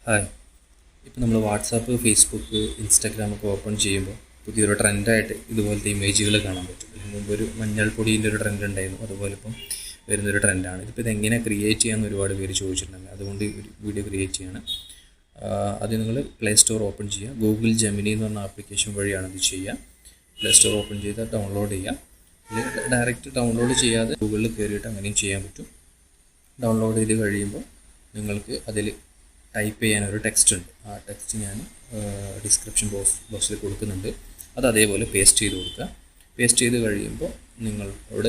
Hi. ഇപ്പോൾ നമ്മൾ WhatsApp, Facebook, ഇൻസ്റ്റാഗ്രാമൊക്കെ open ചെയ്യുമ്പോൾ പുതിയൊരു ട്രെൻഡായിട്ട് ഇതുപോലത്തെ ഇമേജുകൾ കാണാൻ പറ്റും. ഇതിന് മുമ്പ് ഒരു മഞ്ഞൾപ്പൊടീൻ്റെ ഒരു ട്രെൻഡ് ഉണ്ടായിരുന്നു, അതുപോലെ ഇപ്പം വരുന്നൊരു ട്രെൻഡാണ്. ഇതിപ്പോൾ ഇതെങ്ങനെ ക്രിയേറ്റ് ചെയ്യാമെന്ന് ഒരുപാട് പേര് ചോദിച്ചിട്ടുണ്ടെങ്കിൽ അതുകൊണ്ട് ഒരു വീഡിയോ ക്രിയേറ്റ് ചെയ്യണം. അത് നിങ്ങൾ പ്ലേ സ്റ്റോർ ഓപ്പൺ ചെയ്യുക. ഗൂഗിൾ ജെമിനി എന്ന് പറഞ്ഞ ആപ്ലിക്കേഷൻ വഴിയാണ് ഇത് ചെയ്യുക. പ്ലേ സ്റ്റോർ ഓപ്പൺ ചെയ്താൽ ഡൗൺലോഡ് ചെയ്യുക. ഇത് ഡയറക്റ്റ് ഡൗൺലോഡ് ചെയ്യാതെ ഗൂഗിളിൽ കയറിയിട്ട് അങ്ങനെയും ചെയ്യാൻ പറ്റും. ഡൗൺലോഡ് ചെയ്ത് കഴിയുമ്പോൾ നിങ്ങൾക്ക് അതിൽ ടൈപ്പ് ചെയ്യാനൊരു ടെക്സ്റ്റ് ഉണ്ട്. ആ ടെക്സ്റ്റ് ഞാൻ ഡിസ്ക്രിപ്ഷൻ ബോക്സിൽ കൊടുക്കുന്നുണ്ട്. അത് അതേപോലെ പേസ്റ്റ് ചെയ്ത് കൊടുക്കുക. പേസ്റ്റ് ചെയ്ത് കഴിയുമ്പോൾ നിങ്ങളോട്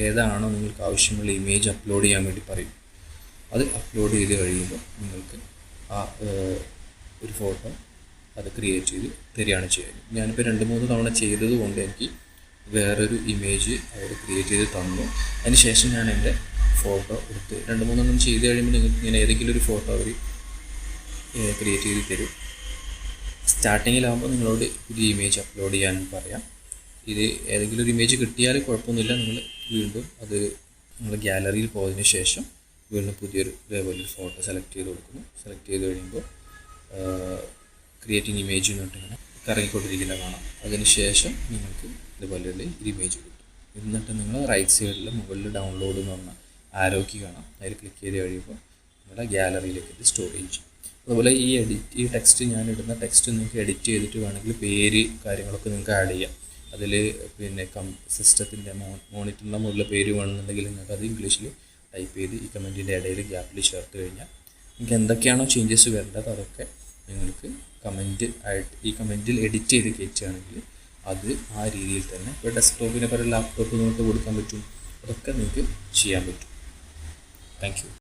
ഏതാണോ നിങ്ങൾക്ക് ആവശ്യമുള്ള ഇമേജ് അപ്ലോഡ് ചെയ്യാൻ വേണ്ടി പറയും. അത് അപ്ലോഡ് ചെയ്ത് കഴിയുമ്പോൾ നിങ്ങൾക്ക് ആ ഒരു ഫോട്ടോ അത് ക്രിയേറ്റ് ചെയ്ത് തരികയാണ് ചെയ്യുന്നത്. ഞാനിപ്പോൾ 2-3 തവണ ചെയ്തത് കൊണ്ട് എനിക്ക് വേറൊരു ഇമേജ് അവർ ക്രിയേറ്റ് ചെയ്ത് തന്നു. അതിന് ശേഷം ഞാൻ എൻ്റെ ഫോട്ടോ എടുത്ത് 2-3 ചെയ്ത് കഴിയുമ്പോൾ നിങ്ങൾക്ക് ഇങ്ങനെ ഏതെങ്കിലും ഒരു ഫോട്ടോ അവർ ക്രിയേറ്റ് ചെയ്ത് തരും. സ്റ്റാർട്ടിങ്ങിലാകുമ്പോൾ നിങ്ങളോട് ഒരു ഇമേജ് അപ്ലോഡ് ചെയ്യാൻ പറയാം. ഇത് ഏതെങ്കിലും ഒരു ഇമേജ് കിട്ടിയാൽ കുഴപ്പമൊന്നുമില്ല. നിങ്ങൾ വീണ്ടും അത് നിങ്ങൾ ഗാലറിയിൽ പോയതിന് ശേഷം വീണ്ടും പുതിയൊരു ഇതേപോലെ ഒരു ഫോട്ടോ സെലക്ട് ചെയ്ത് കൊടുക്കുന്നു. സെലക്ട് ചെയ്ത് കഴിയുമ്പോൾ ക്രിയേറ്റിംഗ് ഇമേജ് എന്നിട്ട് ഇങ്ങനെ കറങ്ങിക്കൊണ്ടിരിക്കുന്ന കാണാം. അതിന് ശേഷം നിങ്ങൾക്ക് ഇതുപോലെ ഒരു ഇമേജ് കിട്ടും. എന്നിട്ട് നിങ്ങൾ റൈറ്റ് സൈഡിൽ മുകളിൽ ഡൗൺലോഡ് എന്ന് പറഞ്ഞാൽ ആരോക്കി കാണാം. അതിൽ ക്ലിക്ക് ചെയ്ത് കഴിയുമ്പോൾ നിങ്ങളുടെ ഗാലറിയിലേക്ക് ഇത് സ്റ്റോറേജ് ചെയ്യും. അതുപോലെ ഈ ടെക്സ്റ്റ് ഞാൻ ഇടുന്ന ടെക്സ്റ്റ് നിങ്ങൾക്ക് എഡിറ്റ് ചെയ്തിട്ട് വേണമെങ്കിൽ പേര് കാര്യങ്ങളൊക്കെ നിങ്ങൾക്ക് ആഡ് ചെയ്യാം. അതിൽ പിന്നെ സിസ്റ്റത്തിൻ്റെ മോണിറ്ററിൻ്റെ മുകളിൽ പേര് വേണമെന്നുണ്ടെങ്കിൽ നിങ്ങൾക്ക് അത് ഇംഗ്ലീഷിൽ ടൈപ്പ് ചെയ്ത് ഈ കമൻറ്റിൻ്റെ ഇടയിൽ ഗ്യാപ്പിൽ ചേർത്ത് കഴിഞ്ഞാൽ നിങ്ങൾക്ക് എന്തൊക്കെയാണോ ചേഞ്ചസ് വരേണ്ടത് അതൊക്കെ നിങ്ങൾക്ക് ഈ കമൻറ്റിൽ എഡിറ്റ് ചെയ്ത് കയറ്റുകയാണെങ്കിൽ അത് ആ രീതിയിൽ തന്നെ ഇപ്പോൾ ഡെസ്ക്ടോപ്പിനെ പകരം ലാപ്ടോപ്പ് നോട്ട് കൊടുക്കാൻ പറ്റും. അതൊക്കെ നിങ്ങൾക്ക് ചെയ്യാൻ പറ്റും. Thank you.